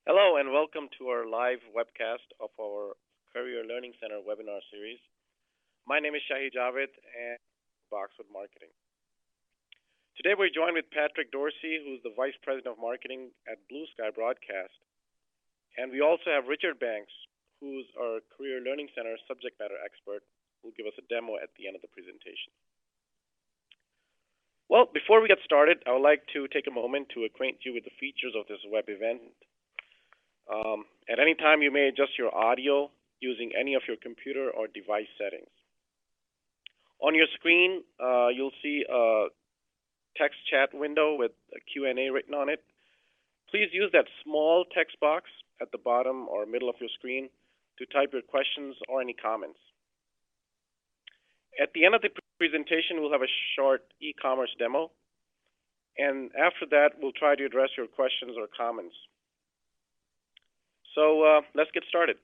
Hello and welcome to our live webcast of our Career Learning Center webinar series. My name is Shahid Javed and Boxwood Marketing. Today we're joined with Patrick Dorsey, who's the Vice President of Marketing at Blue Sky Broadcast. And we also have Richard Banks, who's our Career Learning Center subject matter expert, who will give us a demo at the end of the presentation. Well, before we get started, I would like to take a moment to acquaint you with the features of this web event. At any time, you may adjust your audio using any of your computer or device settings. On your screen, you'll see a text chat window with a Q&A written on it. Please use that small text box at the bottom or middle of your screen to type your questions or any comments. At the end of the presentation, we'll have a short e-commerce demo. And after that, we'll try to address your questions or comments. So let's get started.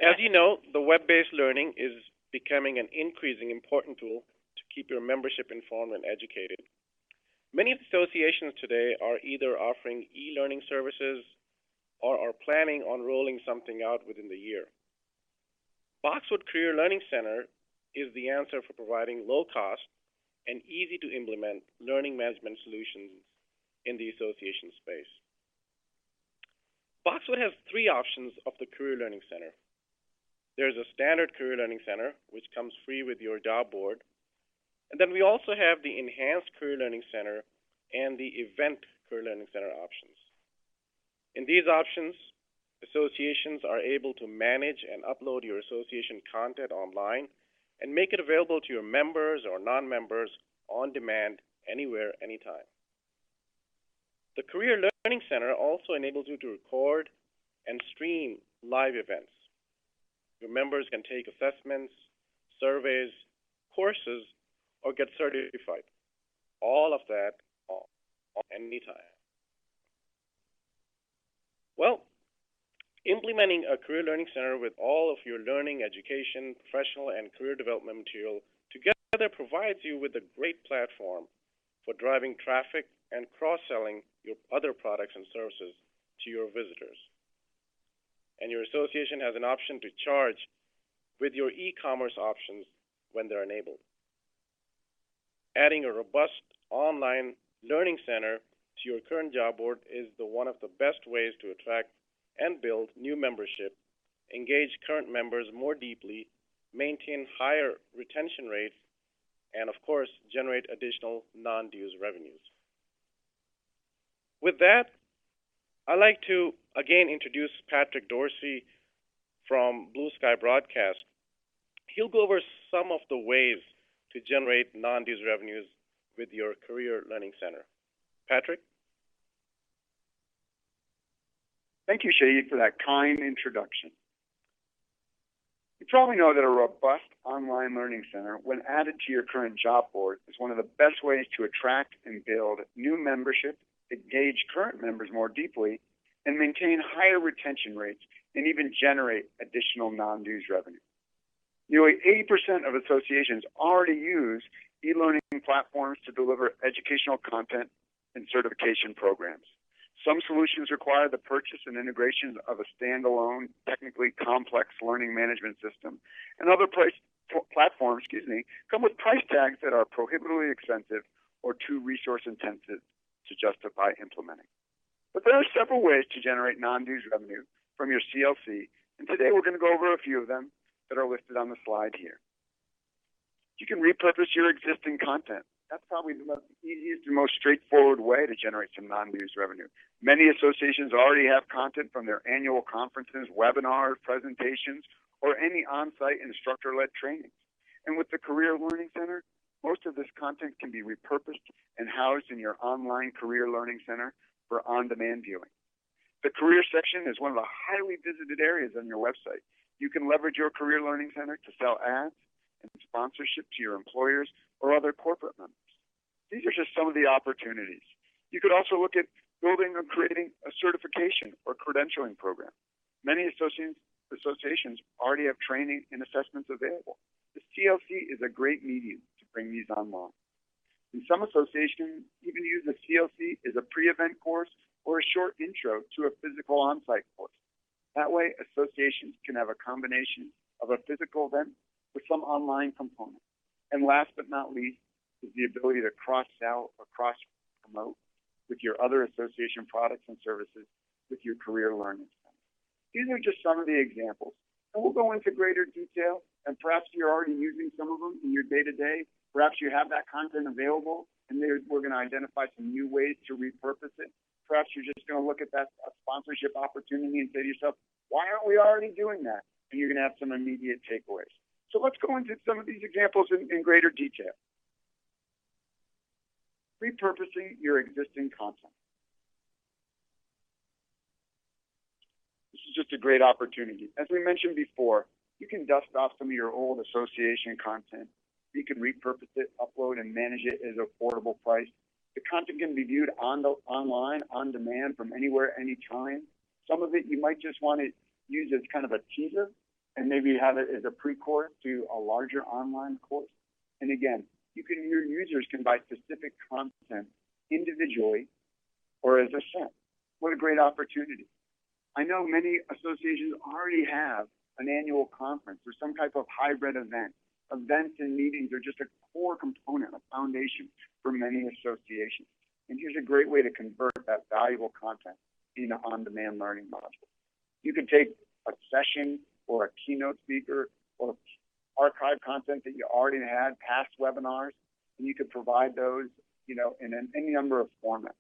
As you know, the web-based learning is becoming an increasingly important tool to keep your membership informed and educated. Many associations today are either offering e-learning services or are planning on rolling something out within the year. Boxwood Career Learning Center is the answer for providing low-cost and easy-to-implement learning management solutions in the association space. Boxwood has three options of the Career Learning Center. There's a standard Career Learning Center, which comes free with your job board. And then we also have the Enhanced Career Learning Center and the Event Career Learning Center options. In these options, associations are able to manage and upload your association content online and make it available to your members or non-members on demand, anywhere, anytime. The Career Learning Center also enables you to record and stream live events. Your members can take assessments, surveys, courses, or get certified. All of that anytime. Well, implementing a Career Learning Center with all of your learning, education, professional, and career development material together provides you with a great platform for driving traffic and cross-selling your other products and services to your visitors. And your association has an option to charge with your e-commerce options when they're enabled. Adding a robust online learning center to your current job board is one of the best ways to attract and build new membership, engage current members more deeply, maintain higher retention rates, and of course, generate additional non-dues revenues. With that, I'd like to again introduce Patrick Dorsey from Blue Sky Broadcast. He'll go over some of the ways to generate non-dues revenues with your Career Learning Center. Patrick? Thank you, Shahid, for that kind introduction. You probably know that a robust online learning center, when added to your current job board, is one of the best ways to attract and build new membership, engage current members more deeply, and maintain higher retention rates, and even generate additional non-dues revenue. Nearly 80% of associations already use e-learning platforms to deliver educational content and certification programs. Some solutions require the purchase and integration of a standalone, technically complex learning management system, and other platforms come with price tags that are prohibitively expensive or too resource-intensive to justify implementing. But there are several ways to generate non-dues revenue from your CLC, and today we're going to go over a few of them that are listed on the slide here. You can repurpose your existing content. That's probably the easiest and most straightforward way to generate some non-dues revenue. Many associations already have content from their annual conferences, webinars, presentations, or any on-site instructor-led trainings. And with the Career Learning Center, most of this content can be repurposed and housed in your online Career Learning Center for on-demand viewing. The career section is one of the highly visited areas on your website. You can leverage your Career Learning Center to sell ads and sponsorship to your employers or other corporate members. These are just some of the opportunities. You could also look at building or creating a certification or credentialing program. Many associations already have training and assessments available. The CLC is a great medium to bring these online. And some associations even use the CLC as a pre-event course or a short intro to a physical on-site course. That way, associations can have a combination of a physical event with some online component. And last but not least is the ability to cross-sell or cross-promote with your other association products and services with your career learning center. These are just some of the examples. And we'll go into greater detail, and perhaps you're already using some of them in your day-to-day. Perhaps you have that content available, and we're going to identify some new ways to repurpose it. Perhaps you're just going to look at that sponsorship opportunity and say to yourself, why aren't we already doing that? And you're going to have some immediate takeaways. So let's go into some of these examples in greater detail. Repurposing your existing content. This is just a great opportunity. As we mentioned before, you can dust off some of your old association content. You can repurpose it, upload, and manage it at an affordable price. The content can be viewed online, on demand, from anywhere, anytime. Some of it you might just want to use as kind of a teaser and maybe have it as a pre-course to a larger online course. And again, your users can buy specific content individually or as a set. What a great opportunity. I know many associations already have an annual conference or some type of hybrid event. Events and meetings are just a core component, a foundation for many associations. And here's a great way to convert that valuable content into on-demand learning module. You could take a session or a keynote speaker or archive content that you already had, past webinars, and you could provide those, in any number of formats.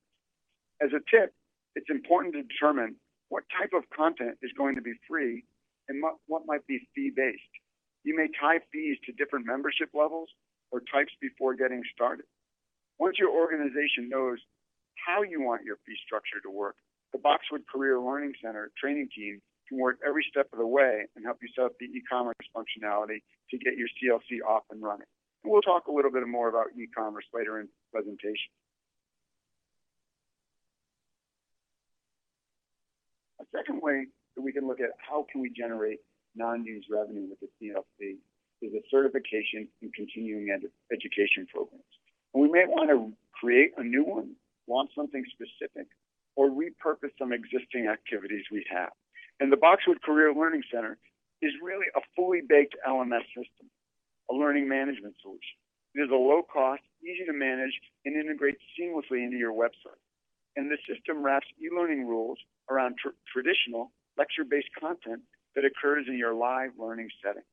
As a tip, it's important to determine what type of content is going to be free and what might be fee-based. You may tie fees to different membership levels or types before getting started. Once your organization knows how you want your fee structure to work, the Boxwood Career Learning Center training team can work every step of the way and help you set up the e-commerce functionality to get your CLC off and running. And we'll talk a little bit more about e-commerce later in the presentation. A second way that we can look at how can we generate non-dues revenue with the CLC is a certification and continuing education programs. And we may want to create a new one, launch something specific, or repurpose some existing activities we have. And the Boxwood Career Learning Center is really a fully baked LMS system, a learning management solution. It is a low cost, easy to manage, and integrates seamlessly into your website. And the system wraps e-learning rules around traditional lecture-based content that occurs in your live learning setting.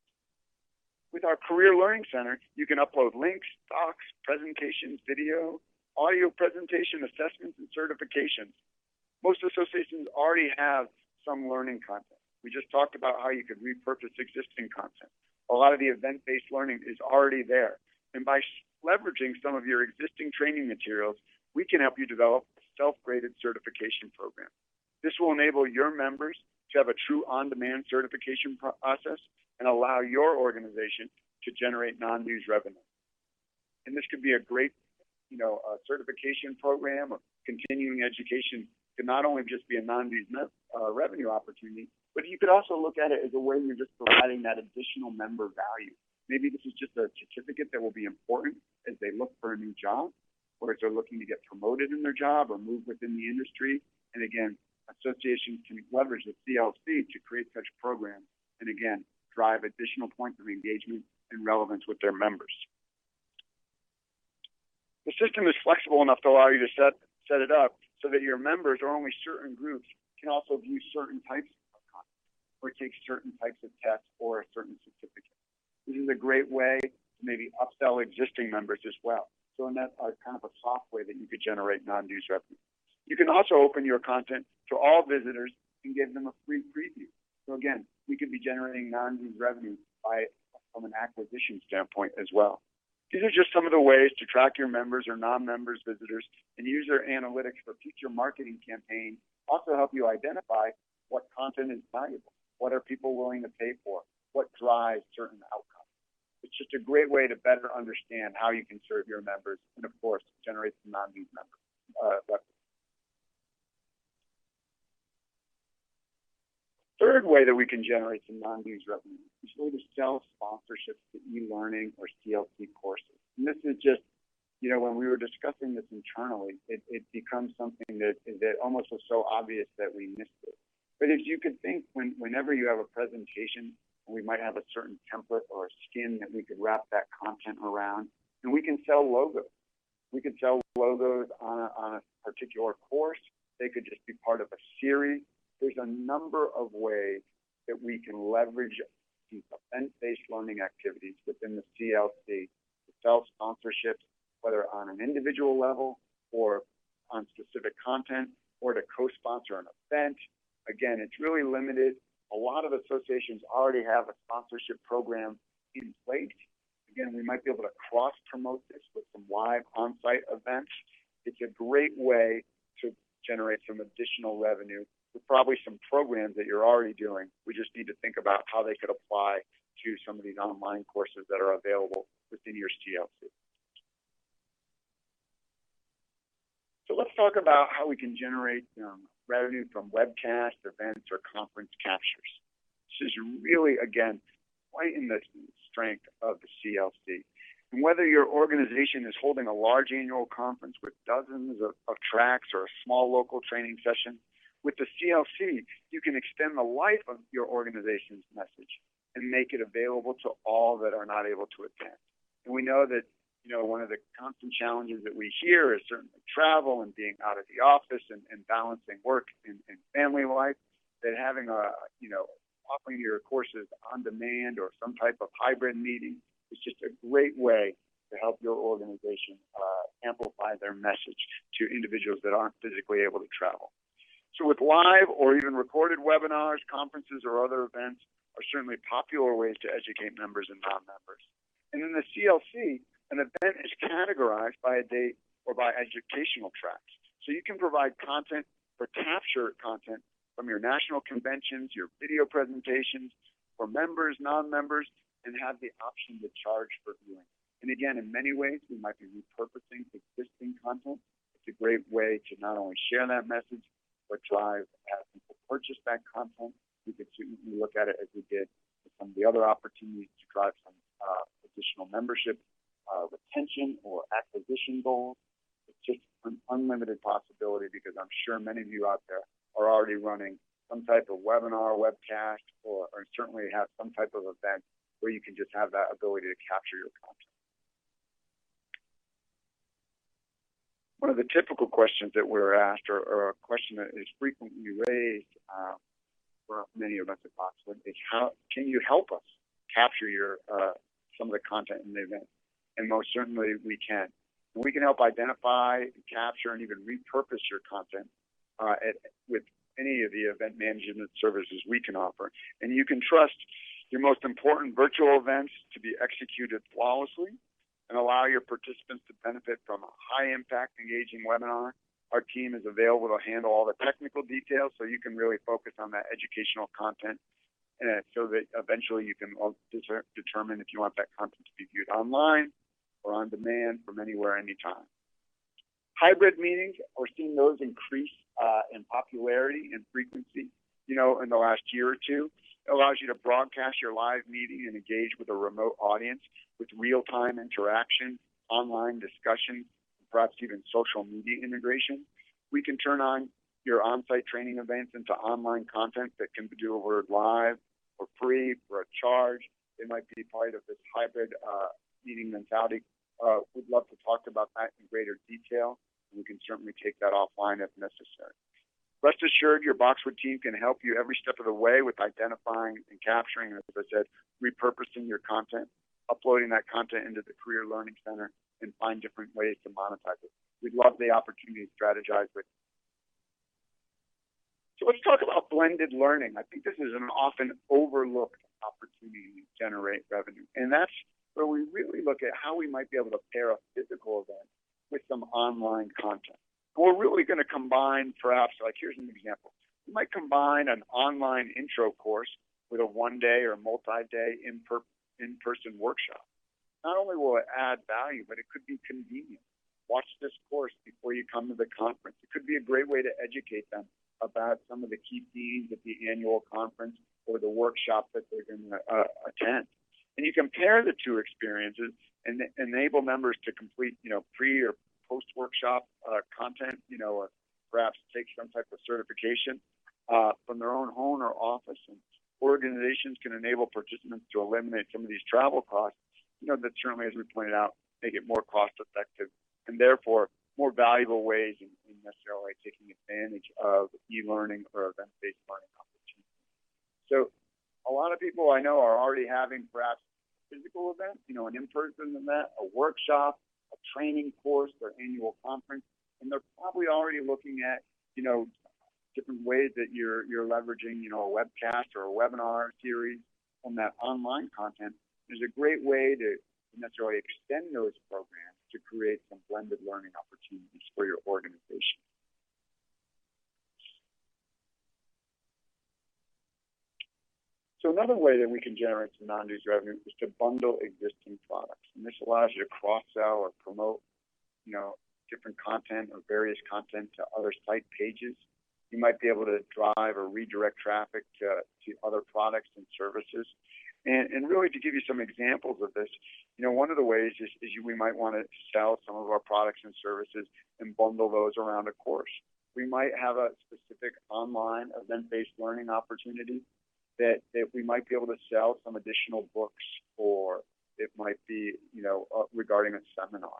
With our Career Learning Center, you can upload links, docs, presentations, video, audio presentation, assessments, and certifications. Most associations already have some learning content. We just talked about how you could repurpose existing content. A lot of the event-based learning is already there. And by leveraging some of your existing training materials, we can help you develop a self-graded certification program. This will enable your members to have a true on-demand certification process and allow your organization to generate non-dues revenue. And this could be a great, certification program or continuing education. Could not only just be a non-dues revenue opportunity, but you could also look at it as a way you're just providing that additional member value. Maybe this is just a certificate that will be important as they look for a new job, or as they're looking to get promoted in their job or move within the industry. And again, associations can leverage the CLC to create such programs and, again, drive additional points of engagement and relevance with their members. The system is flexible enough to allow you to set it up so that your members or only certain groups can also view certain types of content or take certain types of tests or a certain certificate. This is a great way to maybe upsell existing members as well. So in that kind of a soft way that you could generate non-dues revenue. You can also open your content to all visitors and give them a free preview. So again, we could be generating non-dues revenue from an acquisition standpoint as well. These are just some of the ways to track your members or non-members visitors and use their analytics for future marketing campaigns. Also help you identify what content is valuable, what are people willing to pay for, what drives certain outcomes. It's just a great way to better understand how you can serve your members and, of course, generate some non-dues revenue. Third way that we can generate some non-dues revenue is really to sell sponsorships to eLearning or CLC courses. And this is just when we were discussing this internally, it becomes something that almost was so obvious that we missed it. But if you could think whenever you have a presentation, we might have a certain template or a skin that we could wrap that content around, and we can sell logos. We could sell logos on a particular course. They could just be part of a series. There's a number of ways that we can leverage these event-based learning activities within the CLC to sell sponsorships, whether on an individual level or on specific content, or to co-sponsor an event. Again, it's really limited. A lot of associations already have a sponsorship program in place. Again, we might be able to cross-promote this with some live on-site events. It's a great way to generate some additional revenue with probably some programs that you're already doing. We just need to think about how they could apply to some of these online courses that are available within your CLC. So let's talk about how we can generate revenue from webcast, events, or conference captures. This is really, again, quite in the strength of the CLC. And whether your organization is holding a large annual conference with dozens of tracks or a small local training session, with the CLC, you can extend the life of your organization's message and make it available to all that are not able to attend. And we know that one of the constant challenges that we hear is certainly travel and being out of the office and balancing work and family life, that having offering your courses on demand or some type of hybrid meeting is just a great way to help your organization amplify their message to individuals that aren't physically able to travel. So with live or even recorded webinars, conferences, or other events are certainly popular ways to educate members and non-members. And in the CLC, an event is categorized by a date or by educational tracks. So you can provide content or capture content from your national conventions, your video presentations for members, non-members, and have the option to charge for viewing. And again, in many ways, we might be repurposing existing content. It's a great way to not only share that message, but drive as people purchase that content. We could certainly look at it as we did with some of the other opportunities to drive some additional membership retention or acquisition goals. It's just an unlimited possibility, because I'm sure many of you out there are already running some type of webinar, webcast, or certainly have some type of event where you can just have that ability to capture your content. One of the typical questions that we're asked, or a question that is frequently raised for many of us at Boxwood, is how can you help us capture your some of the content in the event? And most certainly we can. We can help identify, capture, and even repurpose your content with any of the event management services we can offer. And you can trust your most important virtual events to be executed flawlessly and allow your participants to benefit from a high-impact, engaging webinar. Our team is available to handle all the technical details, so you can really focus on that educational content, so that eventually you can determine if you want that content to be viewed online or on demand from anywhere, anytime. Hybrid meetings, we're seeing those increase in popularity and frequency, in the last year or two. It allows you to broadcast your live meeting and engage with a remote audience with real-time interaction, online discussion, perhaps even social media integration. We can turn on your on-site training events into online content that can be delivered live for free, for a charge. They might be part of this hybrid meeting mentality. We'd love to talk about that in greater detail. We can certainly take that offline if necessary. Rest assured, your Boxwood team can help you every step of the way with identifying and capturing, as I said, repurposing your content, uploading that content into the Career Learning Center, and find different ways to monetize it. We'd love the opportunity to strategize with you. So let's talk about blended learning. I think this is an often overlooked opportunity to generate revenue. And that's where we really look at how we might be able to pair a physical event with some online content. And we're really going to combine, perhaps, like here's an example. We might combine an online intro course with a one-day or multi-day in-person workshop. Not only will it add value, but it could be convenient. Watch this course before you come to the conference. It could be a great way to educate them about some of the key themes at the annual conference or the workshop that they're going to attend. And you compare the two experiences and enable members to complete, pre or post workshop content, or perhaps take some type of certification from their own home or office. And organizations can enable participants to eliminate some of these travel costs, that certainly, as we pointed out, make it more cost effective and therefore more valuable ways in necessarily taking advantage of e-learning or event-based learning opportunities. So a lot of people I know are already having perhaps a physical event, an in-person event, a workshop, a training course, their annual conference, and they're probably already looking at, different ways that you're leveraging, a webcast or a webinar series on that online content. There's a great way to necessarily extend those programs to create some blended learning opportunities for your organization. So another way that we can generate some non-dues revenue is to bundle existing products. And this allows you to cross-sell or promote, different content or various content to other site pages. You might be able to drive or redirect traffic to other products and services. And really, to give you some examples of this, one of the ways is we might want to sell some of our products and services and bundle those around a course. We might have a specific online event-based learning opportunity that we might be able to sell some additional books, or it might be, regarding a seminar.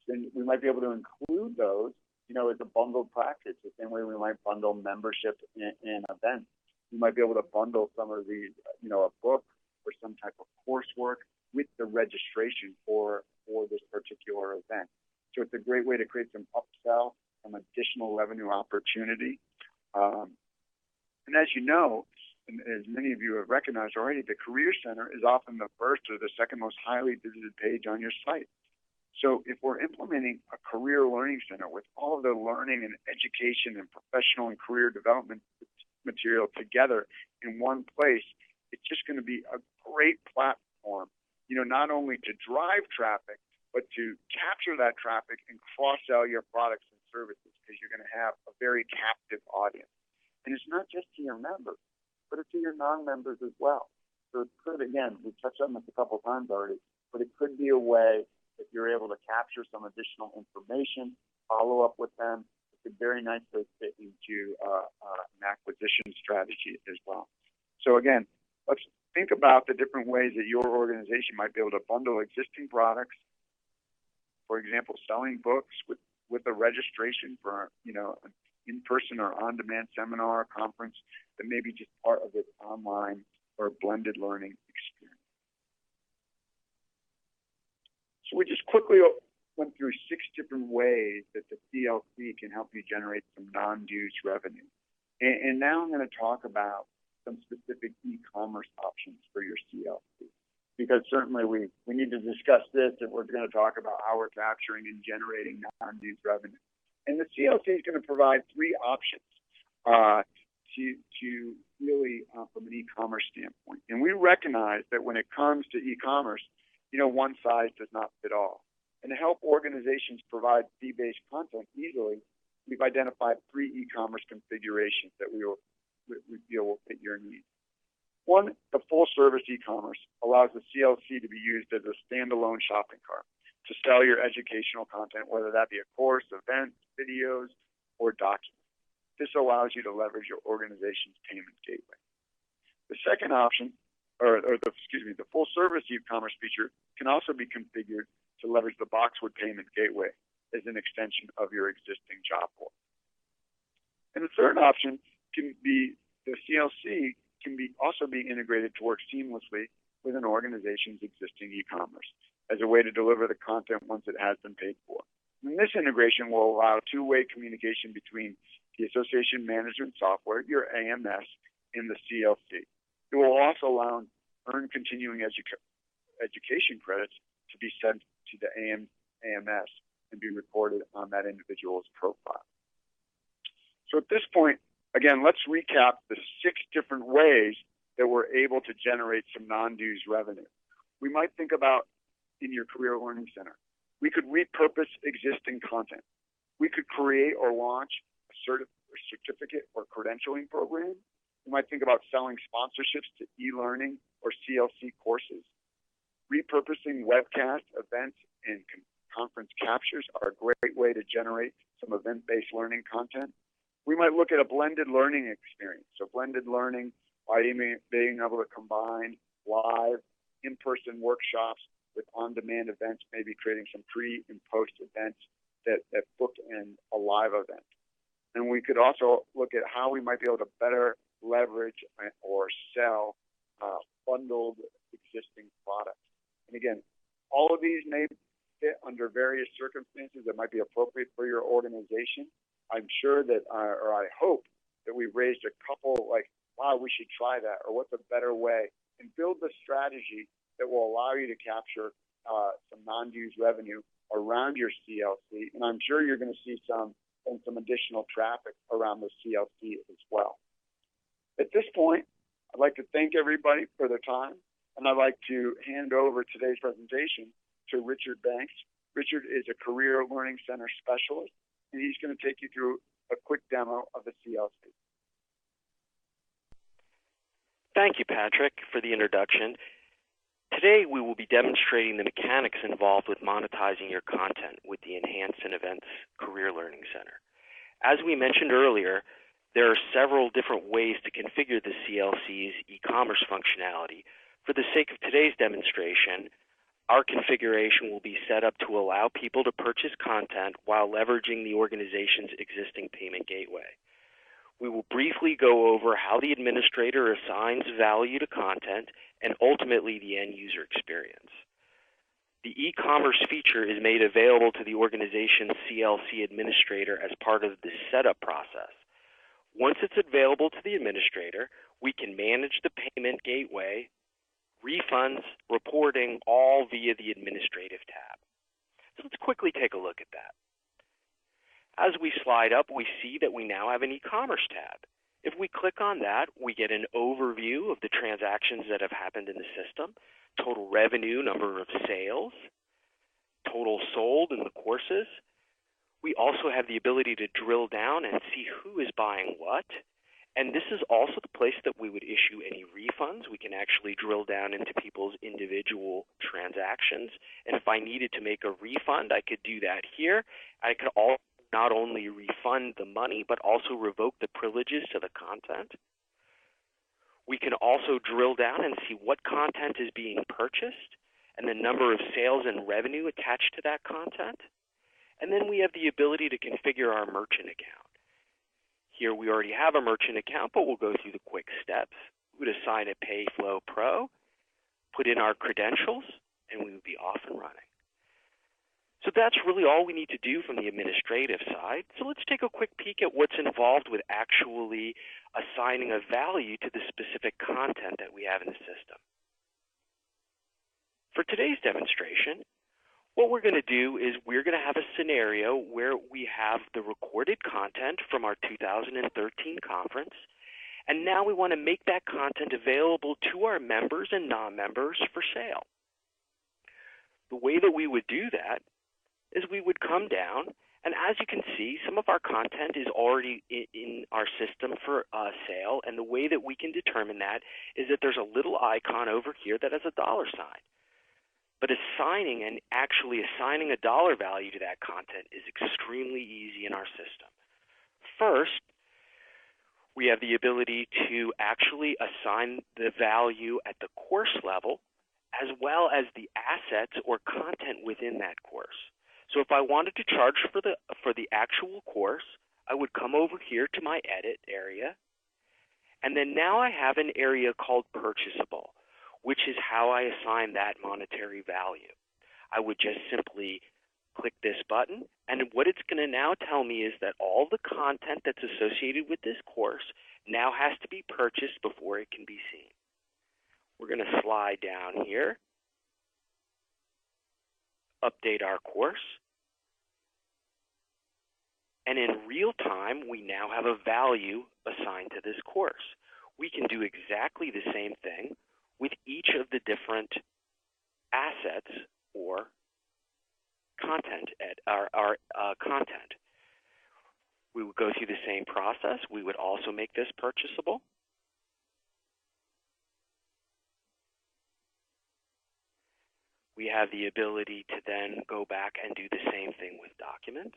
Then we might be able to include those, as a bundled package, the same way we might bundle membership and events. We might be able to bundle some of these, a book or some type of coursework with the registration for this particular event. So it's a great way to create some upsell, some additional revenue opportunity. And as you know, and as many of you have recognized already, the Career Center is often the first or the second most highly visited page on your site. So if we're implementing a Career Learning Center with all of the learning and education and professional and career development material together in one place, it's just going to be a great platform, not only to drive traffic, but to capture that traffic and cross-sell your products and services, because you're going to have a very captive audience. And it's not just to your members, but it's to your non-members as well. So it could, again, we've touched on this a couple of times already, but it could be a way if you're able to capture some additional information, follow up with them. It could very nicely fit into an acquisition strategy as well. So again, let's think about the different ways that your organization might be able to bundle existing products. For example, selling books with a registration for an in-person or on-demand seminar or conference that may be just part of this online or blended learning experience. So we just quickly went through 6 different ways that the CLC can help you generate some non-dues revenue. And now I'm going to talk about some specific e-commerce options for your CLC, because certainly we need to discuss this if we're going to talk about how we're capturing and generating non-dues revenue. And the CLC is going to provide 3 options to really from an e-commerce standpoint. And we recognize that when it comes to e-commerce, one size does not fit all. And to help organizations provide fee-based content easily, we've identified 3 e-commerce configurations that we feel will fit your needs. One, the full-service e-commerce allows the CLC to be used as a standalone shopping cart to sell your educational content, whether that be a course, event, videos, or documents. This allows you to leverage your organization's payment gateway. The second option, the full-service e-commerce feature can also be configured to leverage the Boxwood payment gateway as an extension of your existing job board. And the third option can be the CLC can also be integrated to work seamlessly with an organization's existing e-commerce as a way to deliver the content once it has been paid for. And this integration will allow two-way communication between the association management software, your AMS, and the CLC. It will also allow earned continuing education credits to be sent to the AMS and be recorded on that individual's profile. So at this point, again, let's recap the 6 different ways that we're able to generate some non-dues revenue. We might think about in your Career Learning Center. We could repurpose existing content. We could create or launch a certificate or credentialing program. We might think about selling sponsorships to eLearning or CLC courses. Repurposing webcast events and conference captures are a great way to generate some event-based learning content. We might look at a blended learning experience. So blended learning by being able to combine live, in-person workshops with on-demand events, maybe creating some pre and post events that book in a live event. And we could also look at how we might be able to better leverage or sell bundled existing products. And again, all of these may fit under various circumstances that might be appropriate for your organization. I'm sure that, or I hope that we've raised a couple like, wow, we should try that, or what's a better way, and build the strategy that will allow you to capture some non-dues revenue around your CLC. And I'm sure you're going to see some additional traffic around the CLC as well. At this point, I'd like to thank everybody for their time, and I'd like to hand over today's presentation to Richard Banks. Richard is a Career Learning Center specialist, and he's going to take you through a quick demo of the CLC. Thank you, Patrick, for the introduction. Today, we will be demonstrating the mechanics involved with monetizing your content with the Enhanced and Events Career Learning Center. As we mentioned earlier, there are several different ways to configure the CLC's e-commerce functionality. For the sake of today's demonstration, our configuration will be set up to allow people to purchase content while leveraging the organization's existing payment gateway. We will briefly go over how the administrator assigns value to content and ultimately the end user experience. The e-commerce feature is made available to the organization's CLC administrator as part of the setup process. Once it's available to the administrator, we can manage the payment gateway, refunds, reporting, all via the administrative tab. So let's quickly take a look at that. As we slide up, we see that we now have an e-commerce tab. If we click on that, we get an overview of the transactions that have happened in the system, total revenue, number of sales, total sold in the courses. We also have the ability to drill down and see who is buying what. And this is also the place that we would issue any refunds. We can actually drill down into people's individual transactions. And if I needed to make a refund, I could do that here. I could also not only refund the money, but also revoke the privileges to the content. We can also drill down and see what content is being purchased and the number of sales and revenue attached to that content. And then we have the ability to configure our merchant account. Here we already have a merchant account, but we'll go through the quick steps. We would assign a PayFlow Pro, put in our credentials, and we would be off and running. So that's really all we need to do from the administrative side. So let's take a quick peek at what's involved with actually assigning a value to the specific content that we have in the system. For today's demonstration, what we're going to do is we're going to have a scenario where we have the recorded content from our 2013 conference, and now we want to make that content available to our members and non-members for sale. The way that we would do that is we would come down, and as you can see, some of our content is already in our system for sale, and the way that we can determine that is that there's a little icon over here that has a dollar sign. But assigning a dollar value to that content is extremely easy in our system. First, we have the ability to actually assign the value at the course level as well as the assets or content within that course. So if I wanted to charge for the actual course, I would come over here to my edit area, and then now I have an area called purchasable, which is how I assign that monetary value. I would just simply click this button, and what it's going to now tell me is that all the content that's associated with this course now has to be purchased before it can be seen. We're going to slide down here, update our course, and in real time, we now have a value assigned to this course. We can do exactly the same thing with each of the different assets or content at our content. We would go through the same process. We would also make this purchasable. We have the ability to then go back and do the same thing with documents.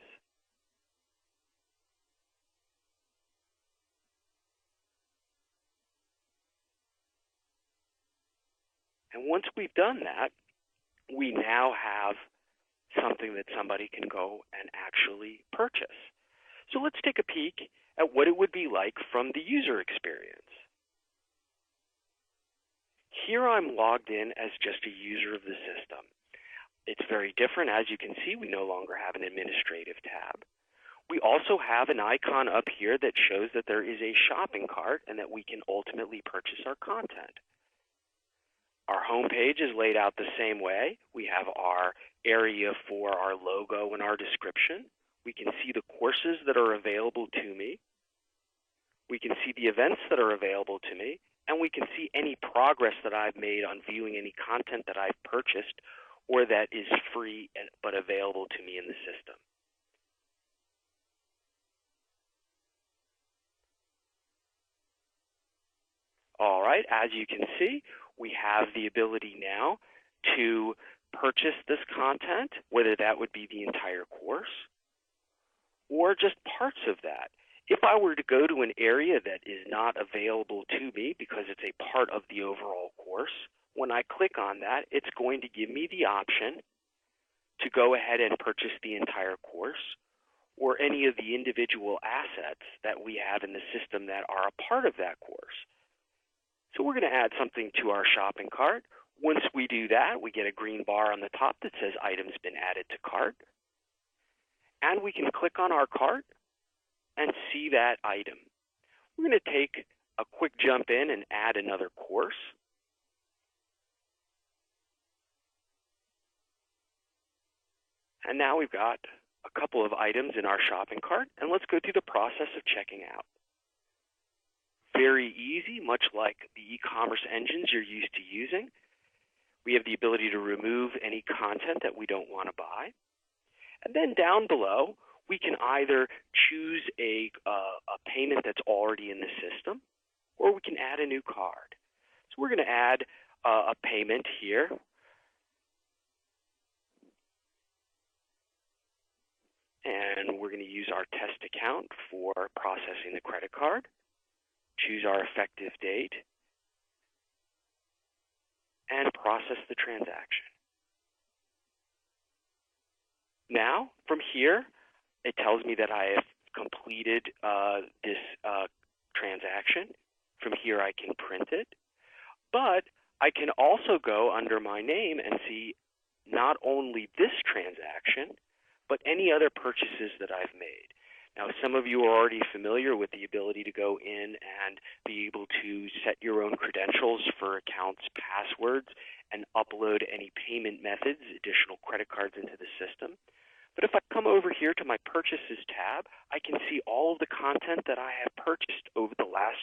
And once we've done that, we now have something that somebody can go and actually purchase. So let's take a peek at what it would be like from the user experience. Here I'm logged in as just a user of the system. It's very different. As you can see, we no longer have an administrative tab. We also have an icon up here that shows that there is a shopping cart and that we can ultimately purchase our content. Our home page is laid out the same way. We have our area for our logo and our description. We can see the courses that are available to me. We can see the events that are available to me. And we can see any progress that I've made on viewing any content that I've purchased or that is free but available to me in the system. All right, as you can see, we have the ability now to purchase this content, whether that would be the entire course or just parts of that. If I were to go to an area that is not available to me because it's a part of the overall course, when I click on that, it's going to give me the option to go ahead and purchase the entire course or any of the individual assets that we have in the system that are a part of that course. So we're going to add something to our shopping cart. Once we do that, we get a green bar on the top that says items been added to cart. And we can click on our cart and see that item. We're going to take a quick jump in and add another course. And now we've got a couple of items in our shopping cart, and let's go through the process of checking out. Very easy, much like the e-commerce engines you're used to using. We have the ability to remove any content that we don't want to buy. And then down below, we can either choose a payment that's already in the system, or we can add a new card. So we're going to add a payment here. And we're going to use our test account for processing the credit card. Choose our effective date, and process the transaction. Now, from here, it tells me that I have completed this transaction. From here, I can print it. But I can also go under my name and see not only this transaction, but any other purchases that I've made. Now, some of you are already familiar with the ability to go in and be able to set your own credentials for accounts, passwords, and upload any payment methods, additional credit cards into the system. But if I come over here to my Purchases tab, I can see all of the content that I have purchased over the last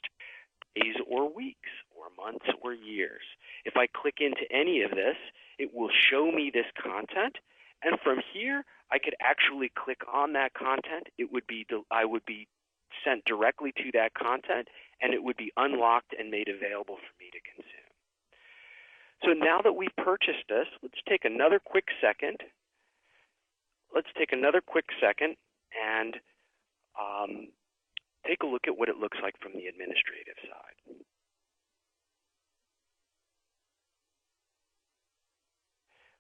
days or weeks or months or years. If I click into any of this, it will show me this content. And from here, I could actually click on that content. I would be sent directly to that content, and it would be unlocked and made available for me to consume. So now that we've purchased this, let's take another quick second. And take a look at what it looks like from the administrative side.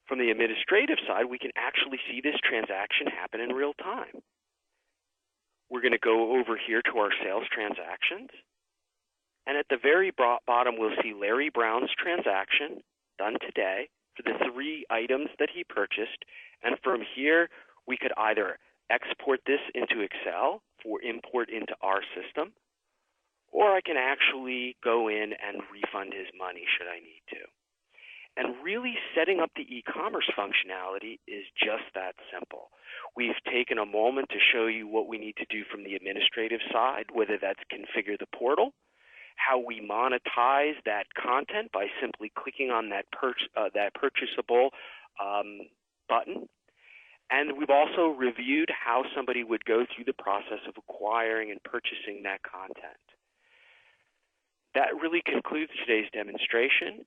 From the administrative side, we can actually see this transaction happen in real time. We're going to go over here to our sales transactions. And at the very bottom, we'll see Larry Brown's transaction done today for the 3 items that he purchased. And from here, we could either export this into Excel for import into our system, or I can actually go in and refund his money should I need to. And really setting up the e-commerce functionality is just that simple. We've taken a moment to show you what we need to do from the administrative side, whether that's configure the portal, how we monetize that content by simply clicking on that purchasable button. And we've also reviewed how somebody would go through the process of acquiring and purchasing that content. That really concludes today's demonstration.